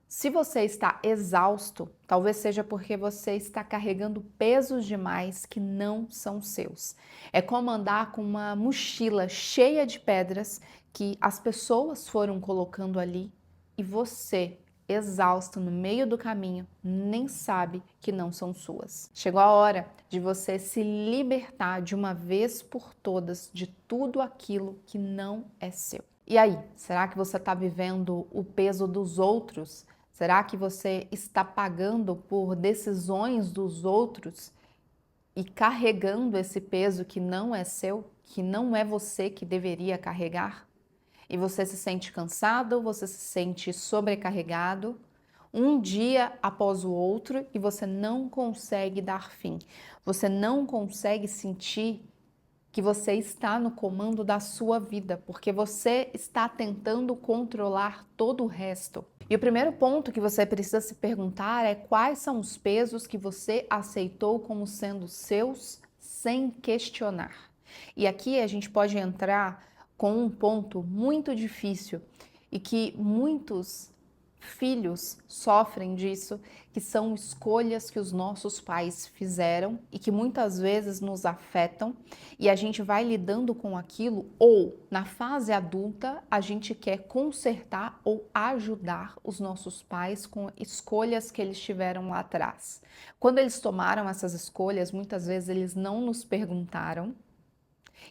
Se você está exausto, talvez seja porque você está carregando pesos demais que não são seus. É como andar com uma mochila cheia de pedras que as pessoas foram colocando ali e você, exausto no meio do caminho, nem sabe que não são suas. Chegou a hora de você se libertar de uma vez por todas de tudo aquilo que não é seu. E aí, será que você está vivendo o peso dos outros? Será que você está pagando por decisões dos outros e carregando esse peso que não é seu, que não é você que deveria carregar? E você se sente cansado, você se sente sobrecarregado, um dia após o outro e você não consegue dar fim. Você não consegue sentir que você está no comando da sua vida, porque você está tentando controlar todo o resto. E o primeiro ponto que você precisa se perguntar é quais são os pesos que você aceitou como sendo seus sem questionar. E aqui a gente pode entrar com um ponto muito difícil e que muitos filhos sofrem disso, que são escolhas que os nossos pais fizeram e que muitas vezes nos afetam e a gente vai lidando com aquilo, ou na fase adulta a gente quer consertar ou ajudar os nossos pais com escolhas que eles tiveram lá atrás. Quando eles tomaram essas escolhas, muitas vezes eles não nos perguntaram.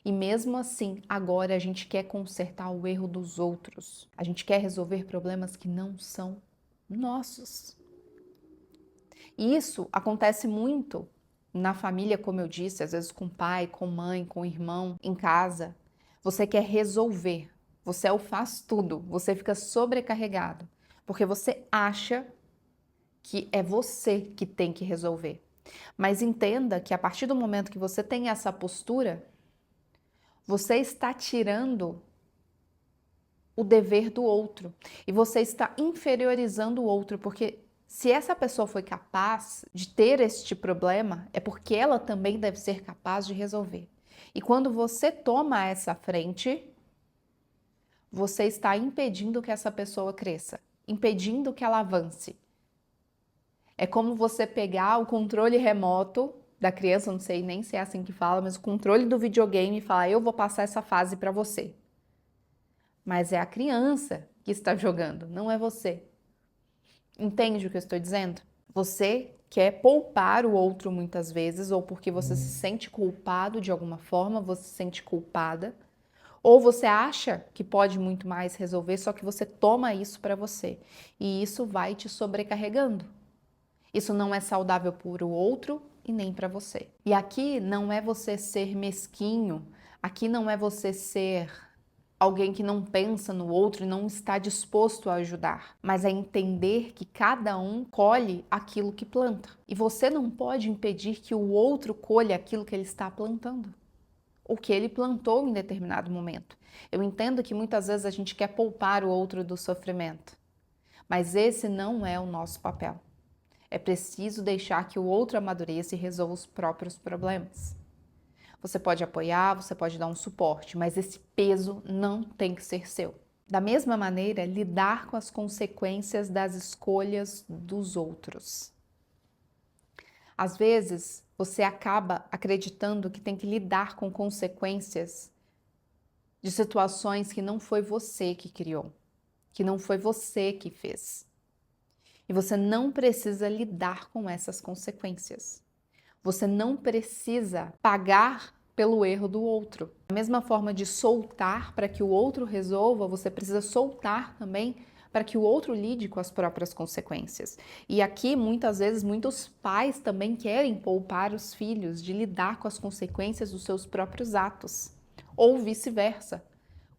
E mesmo assim, agora a gente quer consertar o erro dos outros. A gente quer resolver problemas que não são nossos. E isso acontece muito na família, como eu disse, às vezes com pai, com mãe, com irmão, em casa. Você quer resolver, você é o faz tudo, você fica sobrecarregado, porque você acha que é você que tem que resolver. Mas entenda que a partir do momento que você tem essa postura, você está tirando o dever do outro e você está inferiorizando o outro, porque se essa pessoa foi capaz de ter este problema, é porque ela também deve ser capaz de resolver. E quando você toma essa frente, você está impedindo que essa pessoa cresça, impedindo que ela avance. É como você pegar o controle remoto da criança, não sei nem se é assim que fala, mas o controle do videogame e falar: eu vou passar essa fase para você. Mas é a criança que está jogando, não é você. Entende o que eu estou dizendo? Você quer poupar o outro muitas vezes, ou porque você se sente culpado de alguma forma, você se sente culpada, ou você acha que pode muito mais resolver, só que você toma isso para você. E isso vai te sobrecarregando. Isso não é saudável para o outro e nem para você. E aqui não é você ser mesquinho, aqui não é você ser alguém que não pensa no outro e não está disposto a ajudar, mas é entender que cada um colhe aquilo que planta. E você não pode impedir que o outro colha aquilo que ele está plantando, ou que ele plantou em determinado momento. Eu entendo que muitas vezes a gente quer poupar o outro do sofrimento, mas esse não é o nosso papel. É preciso deixar que o outro amadureça e resolva os próprios problemas. Você pode apoiar, você pode dar um suporte, mas esse peso não tem que ser seu. Da mesma maneira, lidar com as consequências das escolhas dos outros. Às vezes, você acaba acreditando que tem que lidar com consequências de situações que não foi você que criou, que não foi você que fez. E você não precisa lidar com essas consequências. Você não precisa pagar pelo erro do outro. Da mesma forma de soltar para que o outro resolva, você precisa soltar também para que o outro lide com as próprias consequências. E aqui, muitas vezes, muitos pais também querem poupar os filhos de lidar com as consequências dos seus próprios atos, ou vice-versa.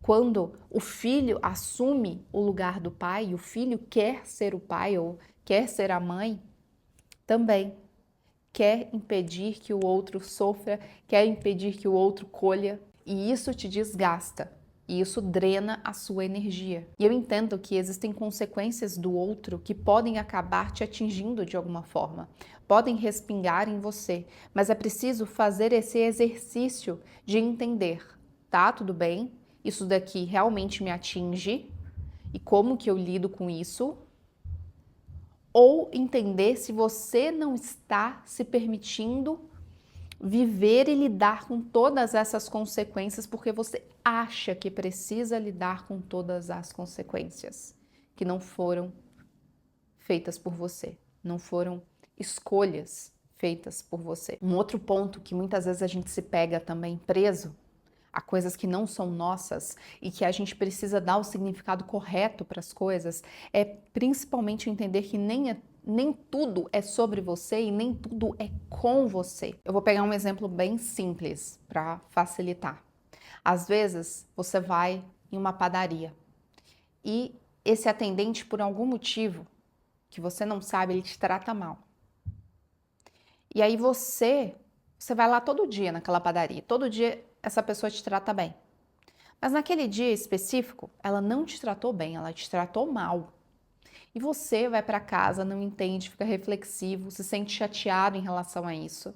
Quando o filho assume o lugar do pai, o filho quer ser o pai ou quer ser a mãe, também quer impedir que o outro sofra, quer impedir que o outro colha, e isso te desgasta, e isso drena a sua energia. E eu entendo que existem consequências do outro que podem acabar te atingindo de alguma forma, podem respingar em você, mas é preciso fazer esse exercício de entender, tá, tudo bem, isso daqui realmente me atinge, e como que eu lido com isso? ou entender se você não está se permitindo viver e lidar com todas essas consequências porque você acha que precisa lidar com todas as consequências que não foram feitas por você, não foram escolhas feitas por você. Um outro ponto que muitas vezes a gente se pega também preso a coisas que não são nossas e que a gente precisa dar o significado correto para as coisas é principalmente entender que nem tudo é sobre você e nem tudo é com você. Eu vou pegar um exemplo bem simples para facilitar. Às vezes você vai em uma padaria e esse atendente, por algum motivo que você não sabe, ele te trata mal. E aí você vai lá todo dia naquela padaria, todo dia essa pessoa te trata bem. Mas naquele dia específico, ela não te tratou bem, ela te tratou mal. E você vai para casa, não entende, fica reflexivo, se sente chateado em relação a isso.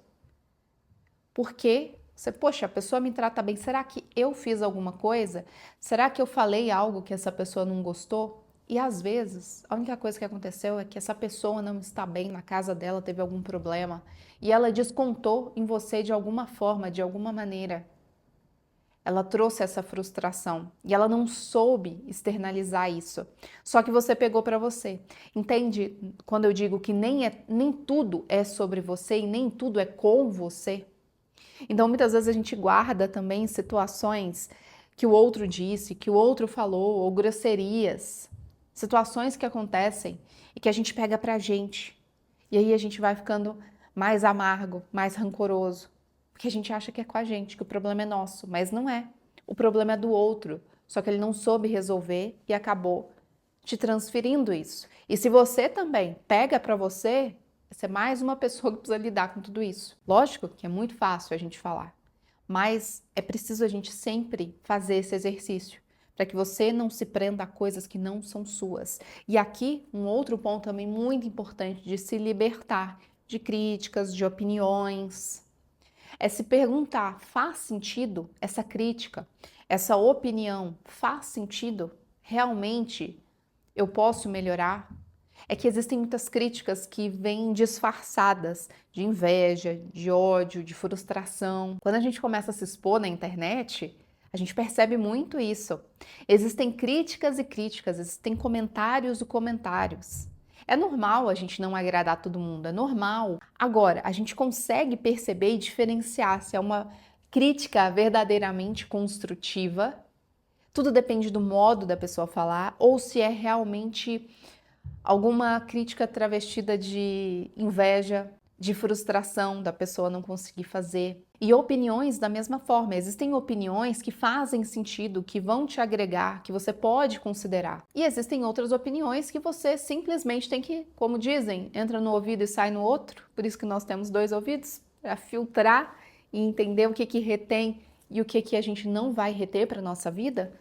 Porque você, poxa, a pessoa me trata bem, será que eu fiz alguma coisa? Será que eu falei algo que essa pessoa não gostou? E às vezes, a única coisa que aconteceu é que essa pessoa não está bem na casa dela, teve algum problema, e ela descontou em você de alguma forma, de alguma maneira. Ela trouxe essa frustração e ela não soube externalizar isso. Só que você pegou para você. Entende quando eu digo que nem tudo é sobre você e nem tudo é com você? Então, muitas vezes a gente guarda também situações que o outro disse, que o outro falou, ou grosserias, situações que acontecem e que a gente pega pra gente. E aí a gente vai ficando mais amargo, mais rancoroso, porque a gente acha que é com a gente, que o problema é nosso, mas não é. O problema é do outro, só que ele não soube resolver e acabou te transferindo isso. E se você também pega pra você é mais uma pessoa que precisa lidar com tudo isso. Lógico que é muito fácil a gente falar, mas é preciso a gente sempre fazer esse exercício para que você não se prenda a coisas que não são suas. E aqui, um outro ponto também muito importante de se libertar de críticas, de opiniões, é se perguntar: faz sentido essa crítica, essa opinião? Faz sentido? Realmente eu posso melhorar? É que existem muitas críticas que vêm disfarçadas de inveja, de ódio, de frustração. Quando a gente começa a se expor na internet, a gente percebe muito isso. Existem críticas e críticas, existem comentários e comentários. É normal a gente não agradar todo mundo, é normal. Agora, a gente consegue perceber e diferenciar se é uma crítica verdadeiramente construtiva. Tudo depende do modo da pessoa falar ou se é realmente alguma crítica travestida de inveja, de frustração da pessoa não conseguir fazer. E opiniões da mesma forma. Existem opiniões que fazem sentido, que vão te agregar, que você pode considerar. E existem outras opiniões que você simplesmente tem que, como dizem, entra no ouvido e sai no outro. Por isso que nós temos dois ouvidos, para filtrar e entender o que que retém e o que que a gente não vai reter para nossa vida.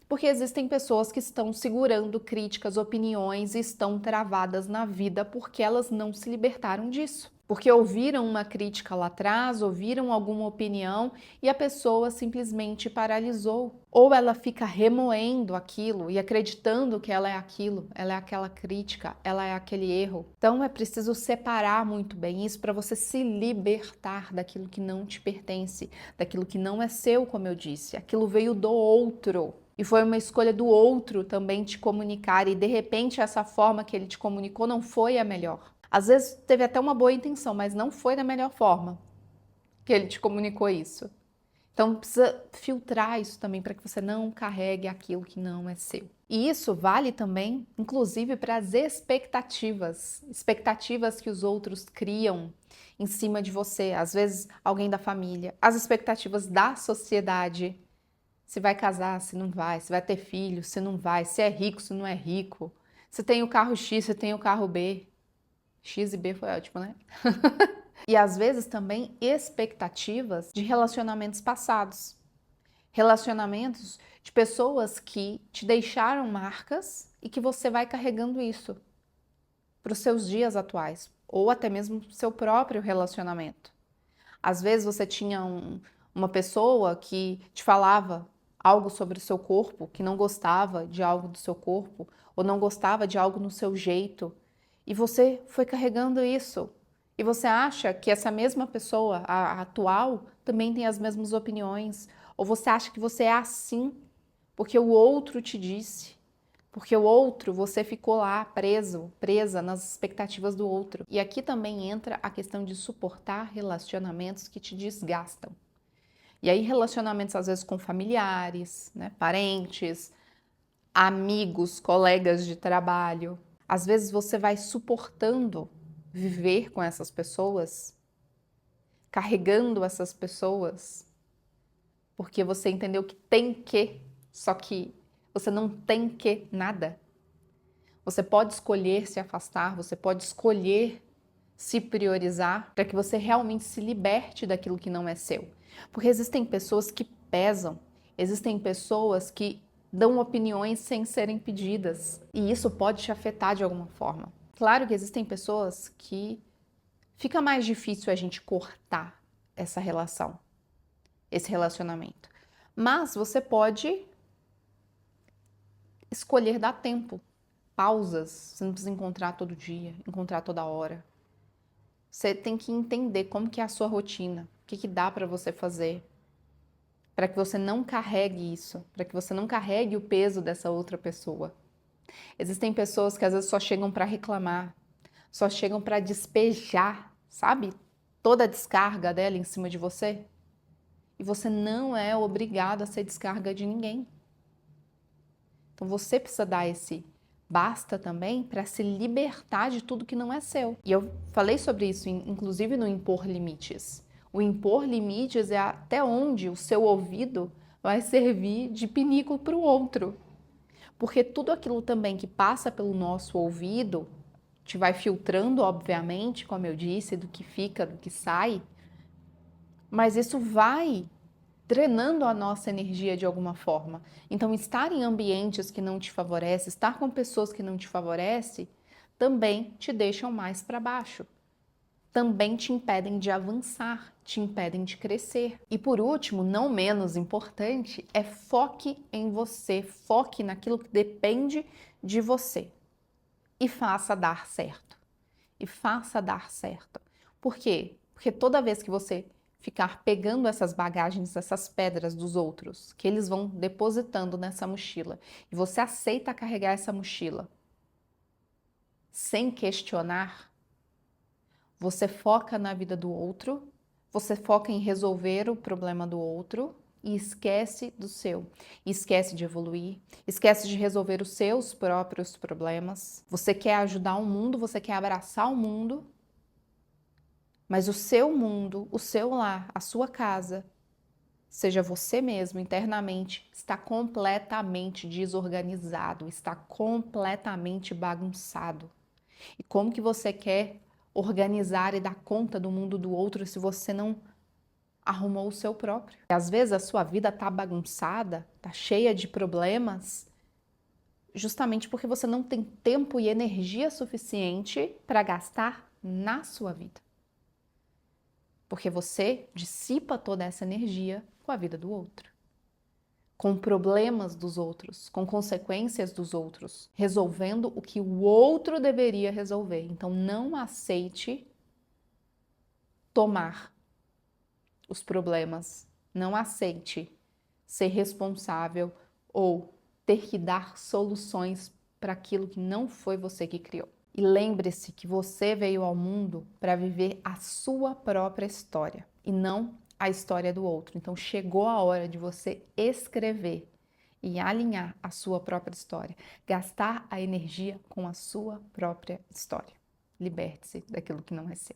Porque existem pessoas que estão segurando críticas, opiniões e estão travadas na vida porque elas não se libertaram disso. Porque ouviram uma crítica lá atrás, ouviram alguma opinião e a pessoa simplesmente paralisou. Ou ela fica remoendo aquilo e acreditando que ela é aquilo, ela é aquela crítica, ela é aquele erro. Então é preciso separar muito bem isso para você se libertar daquilo que não te pertence, daquilo que não é seu, como eu disse. Aquilo veio do outro. E foi uma escolha do outro também te comunicar, e de repente essa forma que ele te comunicou não foi a melhor. Às vezes teve até uma boa intenção, mas não foi da melhor forma que ele te comunicou isso. Então precisa filtrar isso também para que você não carregue aquilo que não é seu. E isso vale também, inclusive, para as expectativas que os outros criam em cima de você, às vezes alguém da família, as expectativas da sociedade. Se vai casar, se não vai, se vai ter filho, se não vai, se é rico, se não é rico, se tem o carro X, se tem o carro B. X e B foi ótimo, né? E às vezes também expectativas de relacionamentos passados. Relacionamentos de pessoas que te deixaram marcas e que você vai carregando isso para os seus dias atuais, ou até mesmo seu próprio relacionamento. Às vezes você tinha uma pessoa que te falava algo sobre o seu corpo, que não gostava de algo do seu corpo, ou não gostava de algo no seu jeito, E você foi carregando isso. E você acha que essa mesma pessoa, a atual, também tem as mesmas opiniões. Ou você acha que você é assim porque o outro te disse. Porque o outro, você ficou lá preso, presa nas expectativas do outro. E aqui também entra a questão de suportar relacionamentos que te desgastam. E aí relacionamentos às vezes com familiares, né, parentes, amigos, colegas de trabalho. Às vezes você vai suportando viver com essas pessoas, carregando essas pessoas, porque você entendeu que tem que, só que você não tem que nada. Você pode escolher se afastar, você pode escolher se priorizar para que você realmente se liberte daquilo que não é seu. Porque existem pessoas que pesam, existem pessoas que dão opiniões sem serem pedidas, e isso pode te afetar de alguma forma. Claro que existem pessoas que fica mais difícil a gente cortar essa relação, esse relacionamento. Mas você pode escolher dar tempo, pausas, você não precisa encontrar todo dia, encontrar toda hora. Você tem que entender como que é a sua rotina, o que dá para você fazer, para que você não carregue isso, para que você não carregue o peso dessa outra pessoa. Existem pessoas que às vezes só chegam para reclamar, só chegam para despejar, sabe? Toda a descarga dela em cima de você. E você não é obrigado a ser descarga de ninguém. Então você precisa dar esse basta também para se libertar de tudo que não é seu. E eu falei sobre isso, inclusive no impor limites. O impor limites é até onde o seu ouvido vai servir de pinico para o outro. Porque tudo aquilo também que passa pelo nosso ouvido te vai filtrando, obviamente, como eu disse, do que fica, do que sai, mas isso vai drenando a nossa energia de alguma forma. Então, estar em ambientes que não te favorecem, estar com pessoas que não te favorecem, também te deixam mais para baixo. Também te impedem de avançar, te impedem de crescer. E por último, não menos importante, é foque em você, foque naquilo que depende de você. E faça dar certo. E faça dar certo. Por quê? Porque toda vez que você ficar pegando essas bagagens, essas pedras dos outros, que eles vão depositando nessa mochila, e você aceita carregar essa mochila sem questionar, você foca na vida do outro, você foca em resolver o problema do outro e esquece do seu. Esquece de evoluir, esquece de resolver os seus próprios problemas. Você quer ajudar o mundo, você quer abraçar o mundo, mas o seu mundo, o seu lar, a sua casa, seja você mesmo internamente, está completamente desorganizado, está completamente bagunçado. E como que você quer organizar e dar conta do mundo do outro se você não arrumou o seu próprio? E às vezes a sua vida está bagunçada, está cheia de problemas, justamente porque você não tem tempo e energia suficiente para gastar na sua vida. Porque você dissipa toda essa energia com a vida do outro, com problemas dos outros, com consequências dos outros, resolvendo o que o outro deveria resolver. Então não aceite tomar os problemas, não aceite ser responsável ou ter que dar soluções para aquilo que não foi você que criou. E lembre-se que você veio ao mundo para viver a sua própria história e não a história do outro. Então chegou a hora de você escrever e alinhar a sua própria história, gastar a energia com a sua própria história. Liberte-se daquilo que não é seu.